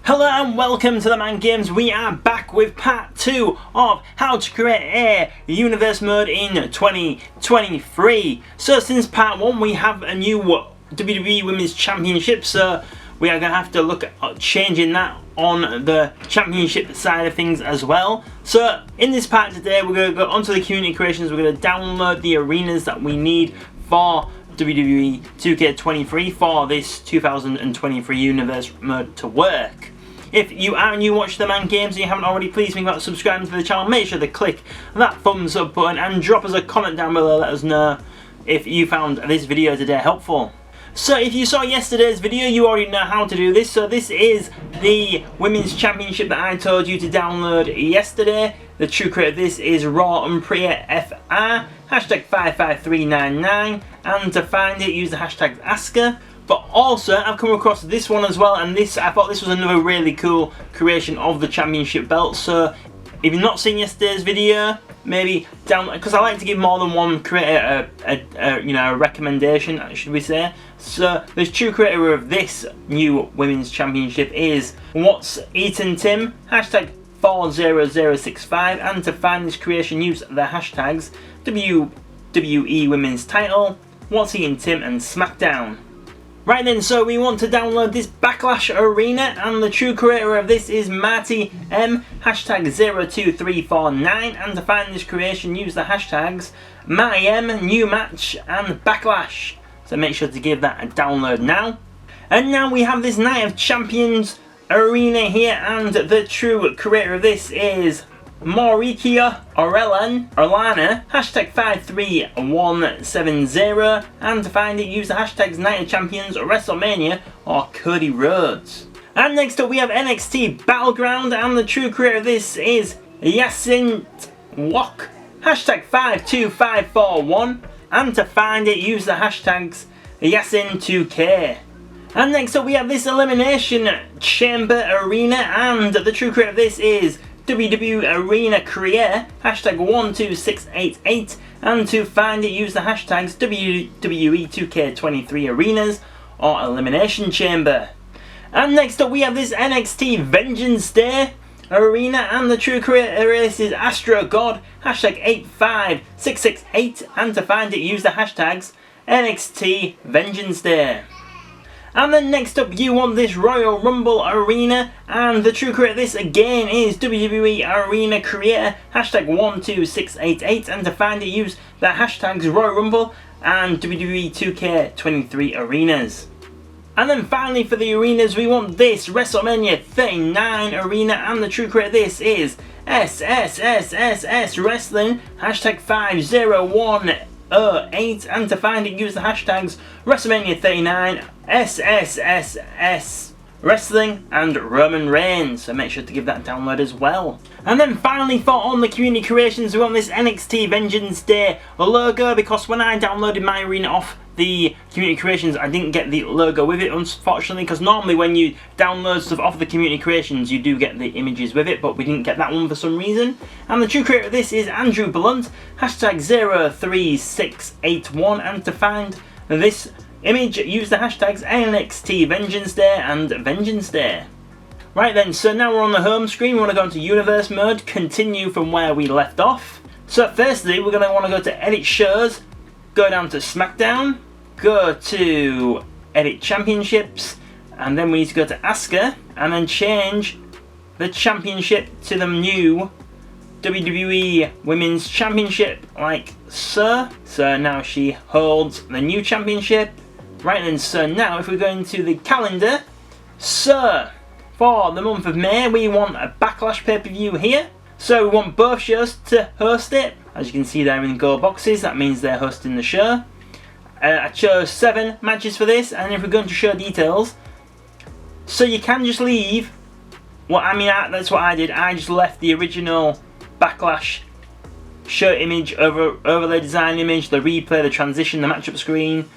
Hello and welcome to TheMan Games. We are back with part 2 of how to create a universe mode in 2023. So since part 1 we have a new WWE Women's Championship, so we are going to have to look at changing that on the championship side of things as well. So in this part today we're going to go onto the community creations, we're going to download the arenas that we need for WWE 2K23 for this 2023 universe mode to work. If you are new watch TheMan Games and you haven't already, please think about subscribing to the channel. Make sure to click that thumbs up button and drop us a comment down below. Let us know if you found this video today helpful. So if you saw yesterday's video, you already know how to do this. So this is the Women's Championship that I told you to download yesterday. The true creator of this is Raw Unpriya FR, hashtag 55399, and to find it use the hashtag Asker. But also, I've come across this one as well, and I thought this was another really cool creation of the championship belt. So, if you've not seen yesterday's video, maybe because I like to give more than one creator a recommendation, should we say? So, the true creator of this new women's championship is What's Eaten Tim, hashtag 40065, and to find this creation, use the hashtags WWE Women's Title, What's Eaten Tim, and SmackDown. Right then, so we want to download this Backlash Arena, and the true creator of this is Marty M, hashtag 02349, and to find this creation use the hashtags Marty M, New Match, and Backlash. So make sure to give that a download now. And now we have this Night of Champions Arena here, and the true creator of this is Maurikia Orlana, hashtag 53170, and to find it use the hashtags Night of Champions, WrestleMania, or Cody Rhodes. And next up we have NXT Battleground, and the true creator of this is Yacint Wok, hashtag 52541, and to find it use the hashtags Yacin2K. And next up we have this Elimination Chamber Arena, and the true creator of this is WWE Arena Creator, hashtag 12688, and to find it use the hashtags WWE 2K23 Arenas or Elimination Chamber. And next up we have this NXT Vengeance Day Arena, and the true creator is Astro God, hashtag 85668, and to find it use the hashtags NXT Vengeance Day. And then next up you want this Royal Rumble Arena, and the true creator of this again is WWE Arena Creator, hashtag 12688, and to find it use the hashtags Royal Rumble and WWE 2K23 Arenas. And then finally for the arenas we want this WrestleMania 39 Arena, and the true creator of this is SSSSS Wrestling, hashtag 50108, and to find it use the hashtags WrestleMania 39, SSSS Wrestling, and Roman Reigns. So make sure to give that a download as well. And then finally for on the community creations we want this NXT Vengeance Day logo, because when I downloaded my arena off the community creations I didn't get the logo with it, unfortunately, because normally when you download stuff off the community creations you do get the images with it, but we didn't get that one for some reason. And the true creator of this is Andrew Blunt, hashtag 03681, and to find this image use the hashtags NXT Vengeance Day and Vengeance Day. Right then, so now we're on the home screen. We want to go into universe mode, continue from where we left off. So firstly we're going to want to go to edit shows, go down to SmackDown, go to edit championships, and then we need to go to Asuka and then change the championship to the new WWE Women's Championship like so. So now she holds the new championship. Right then, so now if we go into the calendar, so for the month of May we want a Backlash pay-per-view here. So we want both shows to host it. As you can see there in the gold boxes, that means they're hosting the show. I chose 7 matches for this, and if we go into show details, so you can just leave, that's what I did, I just left the original Backlash show image, overlay design image, the replay, the transition, the matchup screen,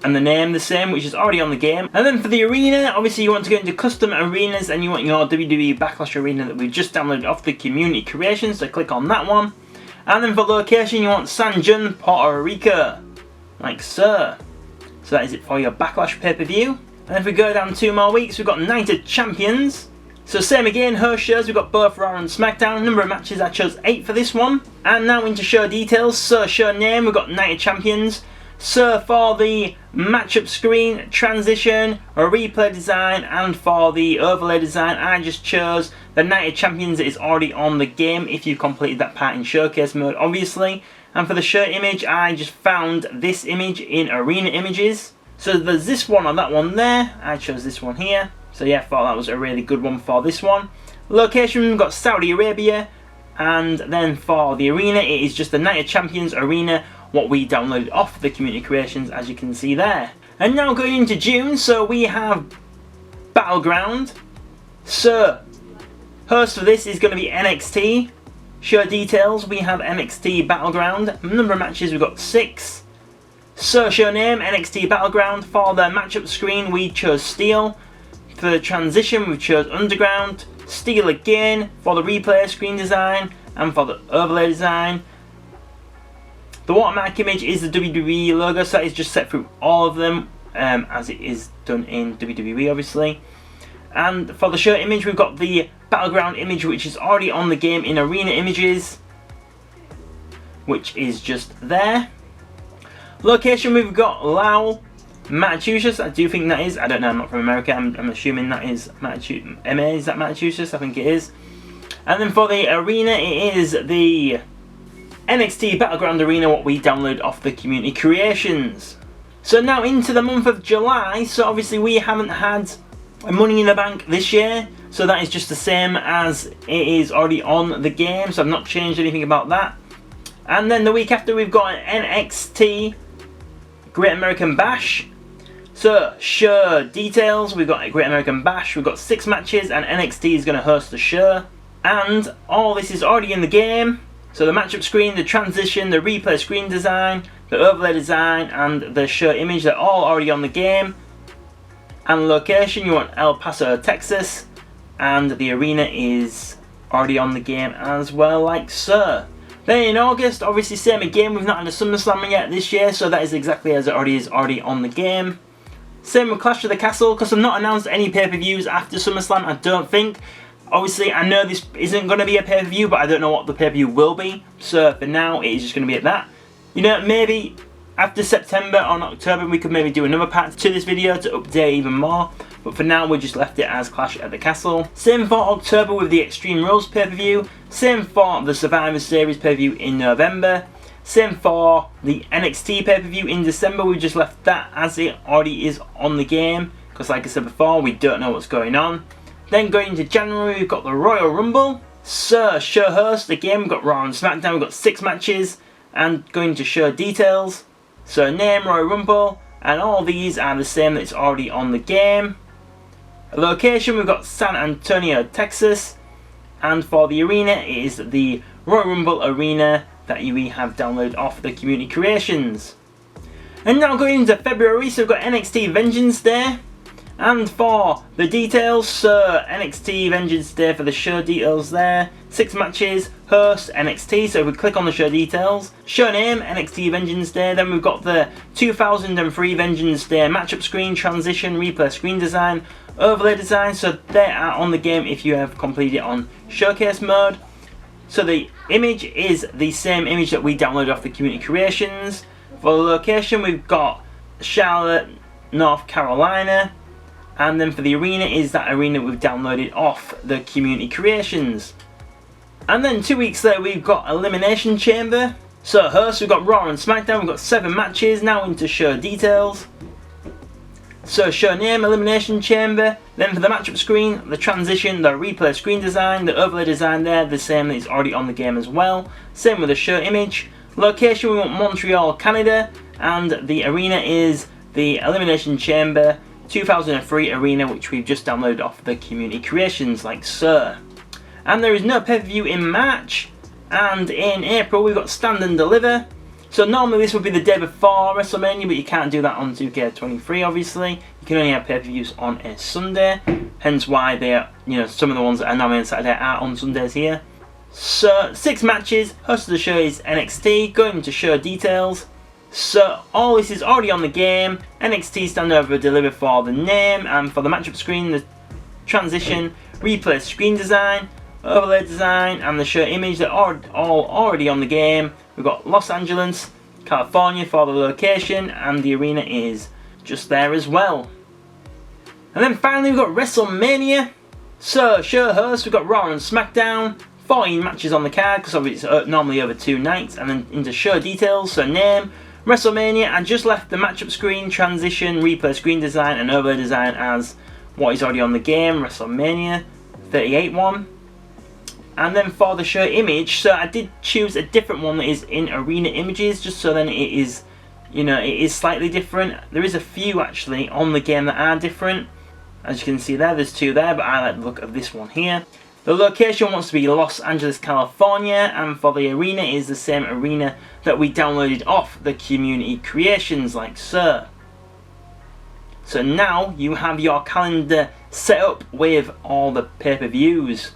and the name the same, which is already on the game. And then for the arena, obviously you want to go into custom arenas, and you want your WWE Backlash arena that we've just downloaded off the community creations, so click on that one. And then for location you want San Juan, Puerto Rico, like so. So that is it for your Backlash pay-per-view. And if we go down 2 more weeks, we've got Night of Champions, So same again, host shows, we've got both Raw and SmackDown. Number of matches, I chose 8 for this one. And now into show details. So show name, we've got Night of Champions. So for the matchup screen, transition, a replay design, and for the overlay design, I just chose the Night of Champions that is already on the game if you've completed that part in showcase mode, obviously. And for the show image, I just found this image in arena images. So there's this one or that one there. I chose this one here. So yeah, I thought that was a really good one for this one. Location, we've got Saudi Arabia. And then for the arena, it is just the Night of Champions arena, what we downloaded off the community creations, as you can see there. And now going into June, so we have Battleground. So, host for this is going to be NXT. Show details, we have NXT Battleground. Number of matches, we've got 6. So, show name, NXT Battleground. For the matchup screen, we chose Steel. For the transition, we chose Underground. Steel again for the replay screen design and for the overlay design. The watermark image is the WWE logo, so that is just set through all of them as it is done in WWE, obviously. And for the show image, we've got the Battleground image, which is already on the game in arena images, which is just there. Location, we've got Lowell, Massachusetts. I do think that is. I don't know, I'm not from America. I'm assuming that is Massachusetts. MA, is that Massachusetts? I think it is. And then for the arena, it is the NXT Battleground Arena, what we download off the community creations. So now into the month of July. So obviously we haven't had Money in the Bank this year. So that is just the same as it is already on the game. So I've not changed anything about that. And then the week after, we've got an NXT Great American Bash. So, show details, we've got a Great American Bash, we've got 6 matches, and NXT is going to host the show. And all this is already in the game. So the matchup screen, the transition, the replay screen design, the overlay design, and the show image, they're all already on the game. And location, you want El Paso, Texas. And the arena is already on the game as well, like so. Then in August, obviously same again, we've not had a SummerSlam yet this year, so that is exactly as it already is already on the game. Same with Clash of the Castle, because I've not announced any pay-per-views after SummerSlam, I don't think. Obviously, I know this isn't going to be a pay-per-view, but I don't know what the pay-per-view will be. So for now, it is just going to be at that. You know, maybe after September or October, we could maybe do another part to this video to update even more. But for now, we just left it as Clash at the Castle. Same for October with the Extreme Rules pay-per-view. Same for the Survivor Series pay-per-view in November. Same for the NXT pay-per-view in December. We just left that as it already is on the game. Because like I said before, we don't know what's going on. Then going into January, we've got the Royal Rumble. So, show host, again, we've got Raw and SmackDown. We've got 6 matches. And going to show details. So, name, Royal Rumble. And all these are the same that's already on the game. Location, we've got San Antonio, Texas. And for the arena, it is the Royal Rumble Arena that we have downloaded off the community creations. And now going into February, so we've got NXT Vengeance Day. And for the details, so NXT Vengeance Day for the show details there. 6 matches, host NXT, so if we click on the show details. Show name, NXT Vengeance Day. Then we've got the 2003 Vengeance Day matchup screen, transition, replay screen design, overlay design, so they are on the game if you have completed it on showcase mode. So the image is the same image that we downloaded off the community creations. For the location, we've got Charlotte, North Carolina. And then for the arena is that arena we've downloaded off the community creations. And then 2 weeks later, we've got Elimination Chamber. So host, we've got Raw and SmackDown. We've got 7 matches. Now into show details. So show name, Elimination Chamber. Then for the matchup screen, the transition, the replay screen design, the overlay design there, the same that is already on the game as well. Same with the show image. Location, we want Montreal, Canada. And the arena is the Elimination Chamber 2003 arena, which we've just downloaded off the community creations, like so. And there is no pay-per-view in March. And in April, we've got Stand and Deliver. So normally this would be the day before WrestleMania, but you can't do that on 2K23, obviously. You can only have pay-per-views on a Sunday. Hence why they are, you know, some of the ones that are now on Saturday are on Sundays here. So 6 matches. Host of the show is NXT. Going to show details. So all this is already on the game. NXT Stand Over Deliver for the name, and for the matchup screen, the transition, replay screen design, overlay design, and the show image that are all already on the game. We've got Los Angeles, California for the location, and the arena is just there as well. And then finally we've got WrestleMania. So show hosts, we've got Raw and SmackDown, 14 matches on the card because obviously it's normally over 2 nights, and then into show details, so name, WrestleMania, and just left the matchup screen, transition, replay screen design, and overlay design as what is already on the game, WrestleMania 38 one. And then for the show image, so I did choose a different one that is in arena images, just so then it is, you know, it is slightly different. There is a few actually on the game that are different. As you can see there's 2 there, but I like the look of this one here. The location wants to be Los Angeles, California, and for the arena is the same arena that we downloaded off the community creations, like so. So now you have your calendar set up with all the pay-per-views.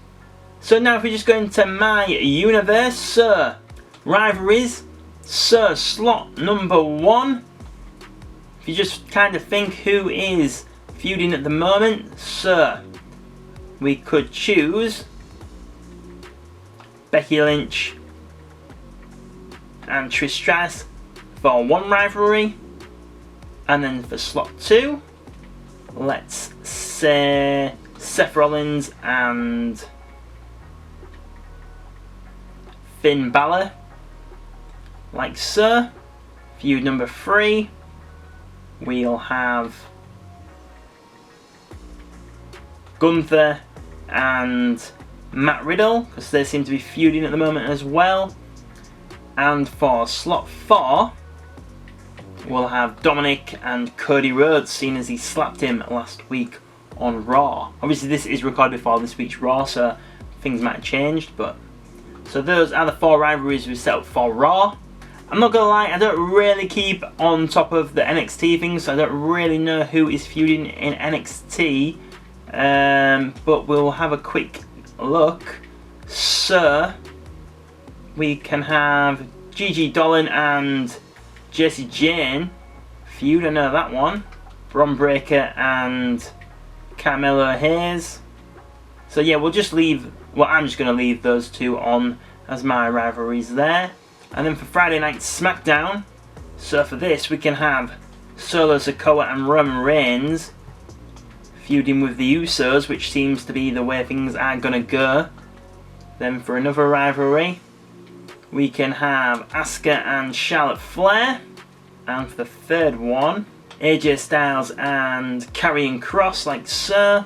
So now if we just go into my universe, so rivalries, so slot number 1. If you just kind of think who is feuding at the moment, so we could choose Becky Lynch and Trish Stratus for one rivalry, and then for slot 2, let's say Seth Rollins and Finn Balor, like so. Feud number 3, we'll have Gunther and Matt Riddle, because they seem to be feuding at the moment as well. And for slot 4, we'll have Dominic and Cody Rhodes, seeing as he slapped him last week on Raw. Obviously this is recorded before this week's Raw, so things might have changed, but so those are the 4 rivalries we set up for Raw. I'm not gonna lie, I don't really keep on top of the NXT things, so I don't really know who is feuding in NXT. But we'll have a quick look. So we can have Gigi Dolan and Jessie Jane feud, I know that one. Bron Breakker and Carmelo Hayes. So yeah, we'll just leave, well, I'm just going to leave those 2 on as my rivalries there. And then for Friday Night SmackDown, so for this we can have Solo Sikoa and Roman Reigns feuding with the Usos, which seems to be the way things are going to go. Then for another rivalry, we can have Asuka and Charlotte Flair. And for the 3rd one, AJ Styles and Karrion Kross, like so.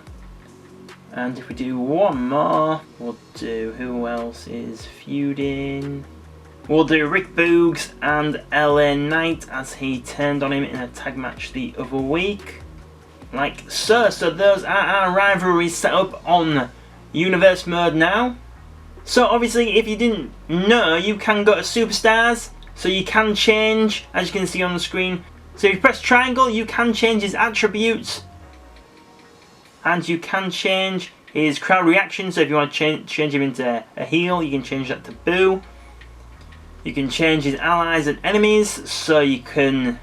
And if we do one more, we'll do, who else is feuding? We'll do Rick Boogs and LA Knight, as he turned on him in a tag match the other week. Like so. So those are our rivalries set up on Universe mode now. So obviously if you didn't know, you can go to Superstars. So you can change, as you can see on the screen. So if you press triangle, you can change his attributes. And you can change his crowd reaction. So if you want to change him into a heel, you can change that to boo. You can change his allies and enemies. So you could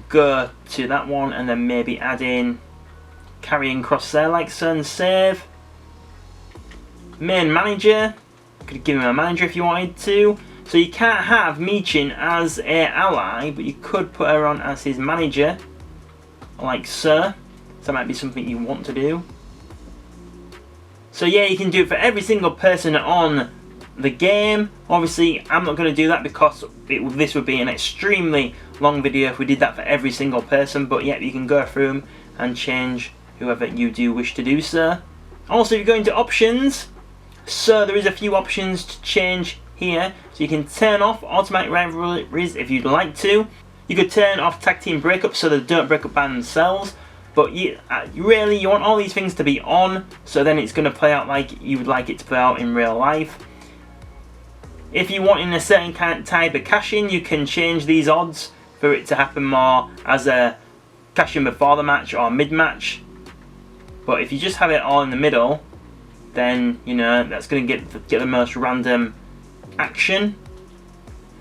go to that one and then maybe add in Karrion Kross there, like so, and save. Main manager, you could give him a manager if you wanted to. So you can't have Michin as a ally, but you could put her on as his manager, like so. So that might be something you want to do. So yeah, you can do it for every single person on the game. Obviously, I'm not going to do that because this would be an extremely long video if we did that for every single person. But yeah, you can go through them and change whoever you do wish to do so. Also, if you go into options, so there is a few options to change here. So you can turn off automatic rivalries if you'd like to. You could turn off tag team breakups so they don't break up by themselves. But you want all these things to be on, so then it's going to play out like you would like it to play out in real life. If you want in a certain type of cash-in, you can change these odds for it to happen more as a cash-in before the match or mid-match. But if you just have it all in the middle, then you know that's going to get the most random action.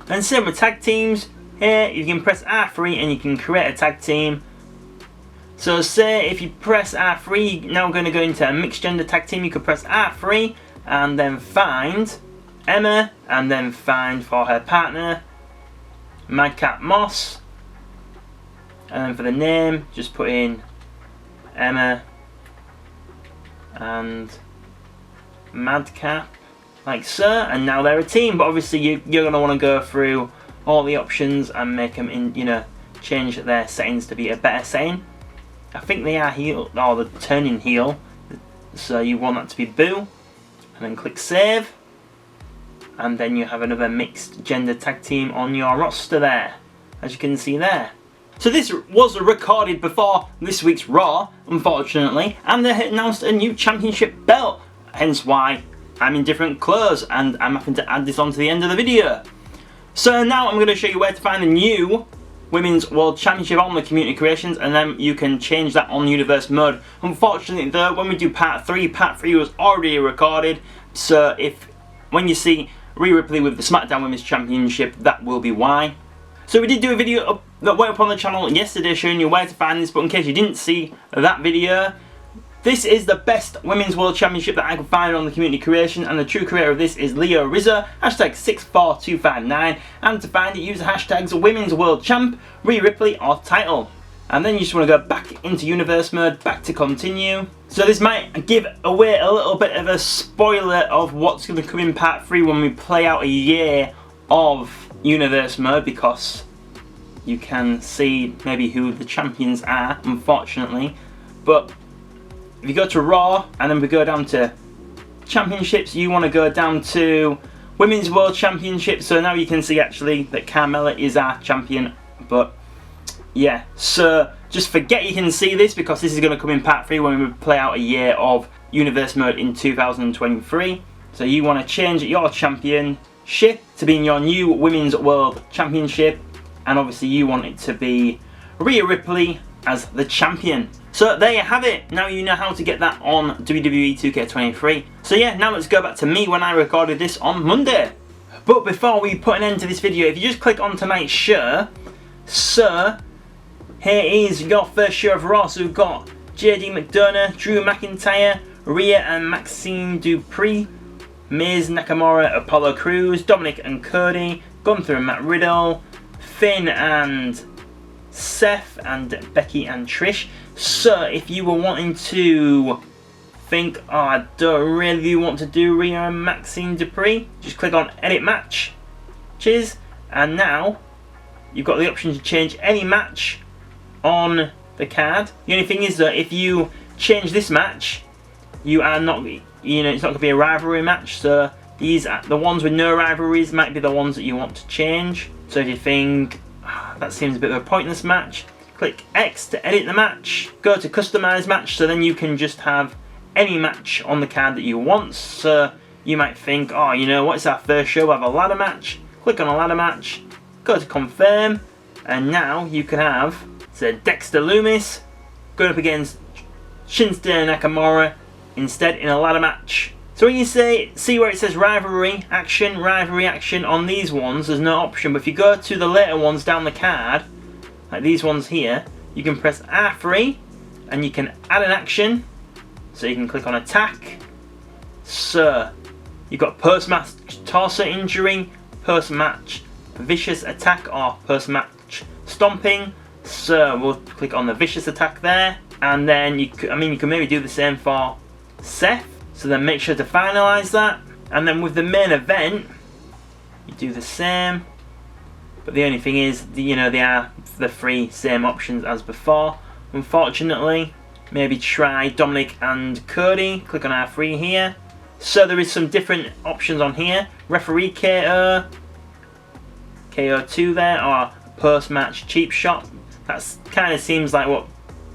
And same with tag teams. Here you can press R3 and you can create a tag team. So say if you press R3, now we're going to go into a mixed gender tag team. You could press R3 and then find Emma, and then find for her partner Madcap Moss, and then for the name just put in Emma and Madcap, like so, and now they're a team. But obviously you're going to want to go through all the options and make them in, change their settings to be a better setting. I think they are heel, or the turning heel, so you want that to be Boo, and then click save, and then you have another mixed gender tag team on your roster there, as you can see there. So this was recorded before this week's Raw, unfortunately, and they announced a new championship belt, hence why I'm in different clothes and I'm having to add this on to the end of the video. So now I'm going to show you where to find the new Women's World Championship on the community creations, and then you can change that on Universe Mode. Unfortunately though, when we do part 3 was already recorded, so when you see Rhea Ripley with the SmackDown Women's Championship, that will be why. So we did do a video that went up on the channel yesterday showing you where to find this, but in case you didn't see that video, this is the best Women's World Championship that I could find on the community creation, and the true creator of this is Leo Rizzo, hashtag 64259, and to find it use the hashtags Women's World Champ, Rhea Ripley or title. And then you just want to go back into Universe Mode, back to continue. So this might give away a little bit of a spoiler of what's going to come in part 3 when we play out a year of Universe Mode, because you can see maybe who the champions are, unfortunately. But if you go to Raw and then we go down to Championships, you want to go down to Women's World Championship. So now you can see actually that Carmella is our champion. But yeah, so just forget you can see this, because this is going to come in part 3 when we play out a year of Universe Mode in 2023. So you want to change your championship to be in your new Women's World Championship, and obviously you want it to be Rhea Ripley as the champion. So there you have it. Now you know how to get that on WWE 2K23. So yeah, now let's go back to me when I recorded this on Monday. But before we put an end to this video, if you just click on tonight's show, so here is your first show of Raw. So we've got JD McDonough, Drew McIntyre, Rhea and Maxine Dupree, Miz, Nakamura, Apollo Crews, Dominic and Cody, Gunther and Matt Riddle, Finn and Seth, and Becky and Trish. So if you were wanting to think, oh, I don't really want to do Rhea and Maxine Dupree, just click on edit match. Cheers. And now you've got the option to change any match on the card. The only thing is that if you change this match, you are not, it's not going to be a rivalry match. So these are the ones with no rivalries might be the ones that you want to change. So if you think that seems a bit of a pointless match, click X to edit the match, go to customize match, so then you can just have any match on the card that you want. So you might think, oh, what, it's our first show, we'll have a ladder match. Click on a ladder match, go to confirm, and now you can have, so Dexter Lumis going up against Shinsuke Nakamura instead in a ladder match. So when you see where it says rivalry action on these ones, there's no option. But if you go to the later ones down the card, like these ones here, you can press R3 and you can add an action. So you can click on attack. So you've got post-match torso injury, post-match vicious attack, or post-match stomping. So we'll click on the vicious attack there, and then you can maybe do the same for Seth. So then make sure to finalize that, and then with the main event you do the same. But the only thing is, they are the 3 same options as before. Unfortunately, maybe try Dominic and Cody. Click on R3 here. So there is some different options on here. Referee KO, KO2 there, or post-match cheap shot. That kind of seems like what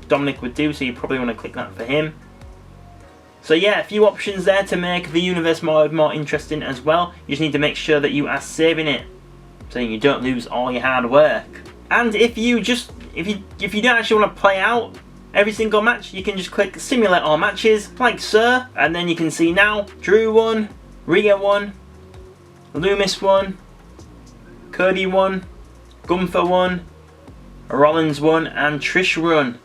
Dominic would do, so you probably want to click that for him. So yeah, a few options there to make the universe mode more interesting as well. You just need to make sure that you are saving it, so you don't lose all your hard work. And if you don't actually want to play out every single match, you can just click simulate all matches, like so, and then you can see now Drew won, Rhea won, Lumis won, Cody won, Gunther won, Rollins won, and Trish won.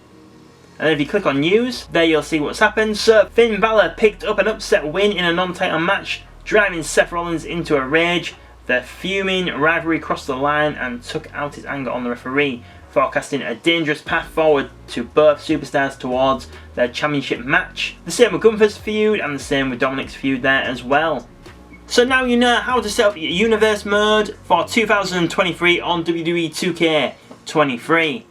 And if you click on news, there you'll see what's happened. So Finn Balor picked up an upset win in a non-title match, driving Seth Rollins into a rage. The fuming rivalry crossed the line and took out his anger on the referee, forecasting a dangerous path forward to both superstars towards their championship match. The same with Gunther's feud and the same with Dominic's feud there as well. So now you know how to set up your universe mode for 2023 on WWE 2K23.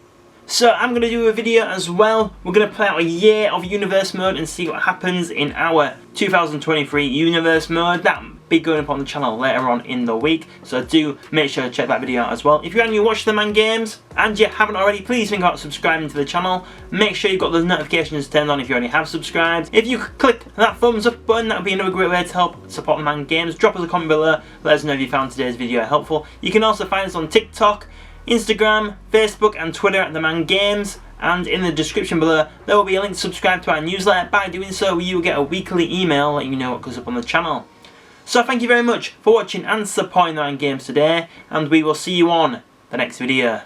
So I'm going to do a video as well. We're going to play out a year of universe mode and see what happens in our 2023 universe mode. That'll be going up on the channel later on in the week, so do make sure to check that video out as well. If you're new, watch TheMan Games and you haven't already, please think about subscribing to the channel. Make sure you've got the notifications turned on if you already have subscribed. If you could click that thumbs up button, that would be another great way to help support TheMan Games. Drop us a comment below, let us know if you found today's video helpful. You can also find us on TikTok, Instagram, Facebook and Twitter at TheMan Games, and in the description below there will be a link to subscribe to our newsletter. By doing so, you will get a weekly email letting you know what goes up on the channel. So thank you very much for watching and supporting TheMan Games today, and we will see you on the next video.